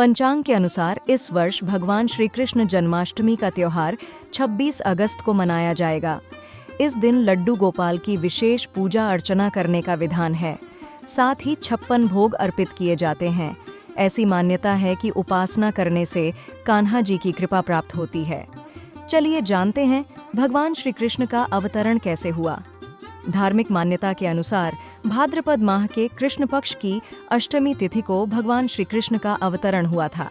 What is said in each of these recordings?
पंचांग के अनुसार इस वर्ष भगवान श्री कृष्ण जन्माष्टमी का त्योहार 26 अगस्त को मनाया जाएगा। इस दिन लड्डू गोपाल की विशेष पूजा अर्चना करने का विधान है। साथ ही 56 भोग अर्पित किए जाते हैं। ऐसी मान्यता है कि उपासना करने से कान्हा जी की कृपा प्राप्त होती है। चलिए जानते हैं भगवान श्री कृष्ण का अवतरण कैसे हुआ। धार्मिक मान्यता के अनुसार भाद्रपद माह के कृष्ण पक्ष की अष्टमी तिथि को भगवान श्री कृष्ण का अवतरण हुआ था।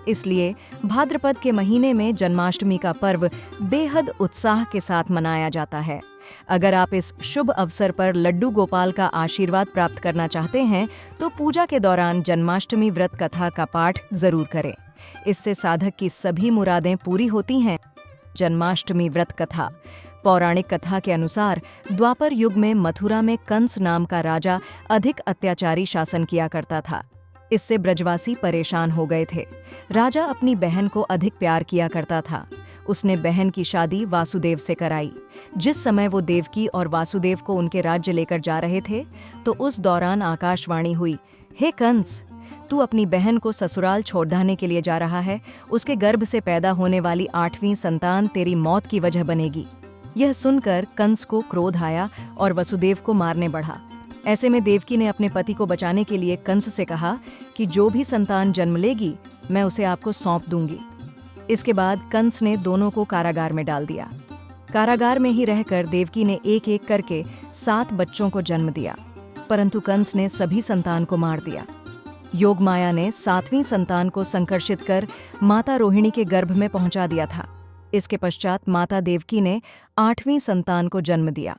इसलिए भाद्रपद के महीने में जन्माष्टमी का पर्व बेहद उत्साह के साथ मनाया जाता है। अगर आप इस शुभ अवसर पर लड्डू गोपाल का आशीर्वाद प्राप्त करना चाहते हैं तो पूजा के दौरान जन्माष्टमी व्रत कथा का पाठ जरूर करें। इससे साधक की सभी मुरादें पूरी होती हैं। जन्माष्टमी व्रत कथा। पौराणिक कथा के अनुसार द्वापर युग में मथुरा में कंस नाम का राजा अधिक अत्याचारी शासन किया करता था। इससे ब्रजवासी परेशान हो गए थे। राजा अपनी बहन को अधिक प्यार किया करता था। उसने बहन की शादी वासुदेव से कराई। जिस समय वो देवकी और वासुदेव को उनके राज्य लेकर जा रहे थे तो उस दौरान आकाशवाणी हुई, हे कंस, तू अपनी बहन को ससुराल छोड़ने के लिए जा रहा है। उसके गर्भ से पैदा होने वाली 8वीं संतान तेरी मौत की वजह बनेगी। यह सुनकर कंस को क्रोध आया और वसुदेव को मारने बढ़ा। ऐसे में देवकी ने अपने पति को बचाने के लिए कंस से कहा कि जो भी संतान जन्म लेगी मैं उसे आपको सौंप दूंगी। इसके बाद कंस ने दोनों को कारागार में डाल दिया। कारागार में ही रहकर देवकी ने एक एक करके 7 बच्चों को जन्म दिया, परंतु कंस ने सभी संतान को मार दिया। योगमाया ने 7वीं संतान को संकर्षित कर माता रोहिणी के गर्भ में पहुंचा दिया था। इसके पश्चात माता देवकी ने 8वीं संतान को जन्म दिया।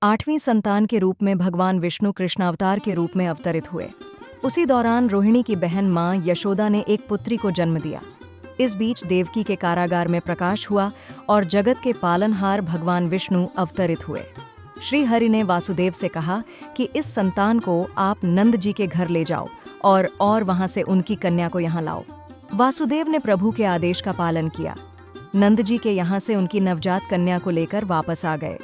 8वीं संतान के रूप में भगवान विष्णु कृष्णावतार के रूप में अवतरित हुए। उसी दौरान रोहिणी की बहन मां यशोदा ने एक पुत्री को जन्म दिया। इस बीच देवकी के कारागार में प्रकाश हुआ और जगत के पालनहार भगवान विष्णु अवतरित हुए। श्री हरि ने वासुदेव से कहा कि इस संतान को आप नंद जी के घर ले जाओ और वहां से उनकी कन्या को यहाँ लाओ। वासुदेव ने प्रभु के आदेश का पालन किया। नंद जी के यहाँ से उनकी नवजात कन्या को लेकर वापस आ गए।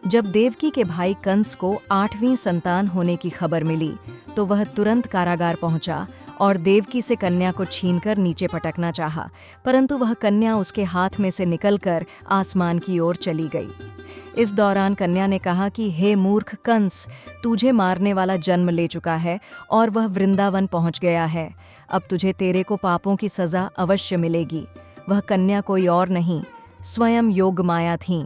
जब देवकी के भाई कंस को 8वीं संतान होने की खबर मिली तो वह तुरंत कारागार पहुंचा और देवकी से कन्या को छीनकर नीचे पटकना चाहा, परंतु वह कन्या उसके हाथ में से निकलकर आसमान की ओर चली गई। इस दौरान कन्या ने कहा कि हे मूर्ख कंस, तुझे मारने वाला जन्म ले चुका है और वह वृंदावन पहुंच गया है। अब तुझे तेरे को पापों की सजा अवश्य मिलेगी। वह कन्या कोई और नहीं, स्वयं योगमाया थीं।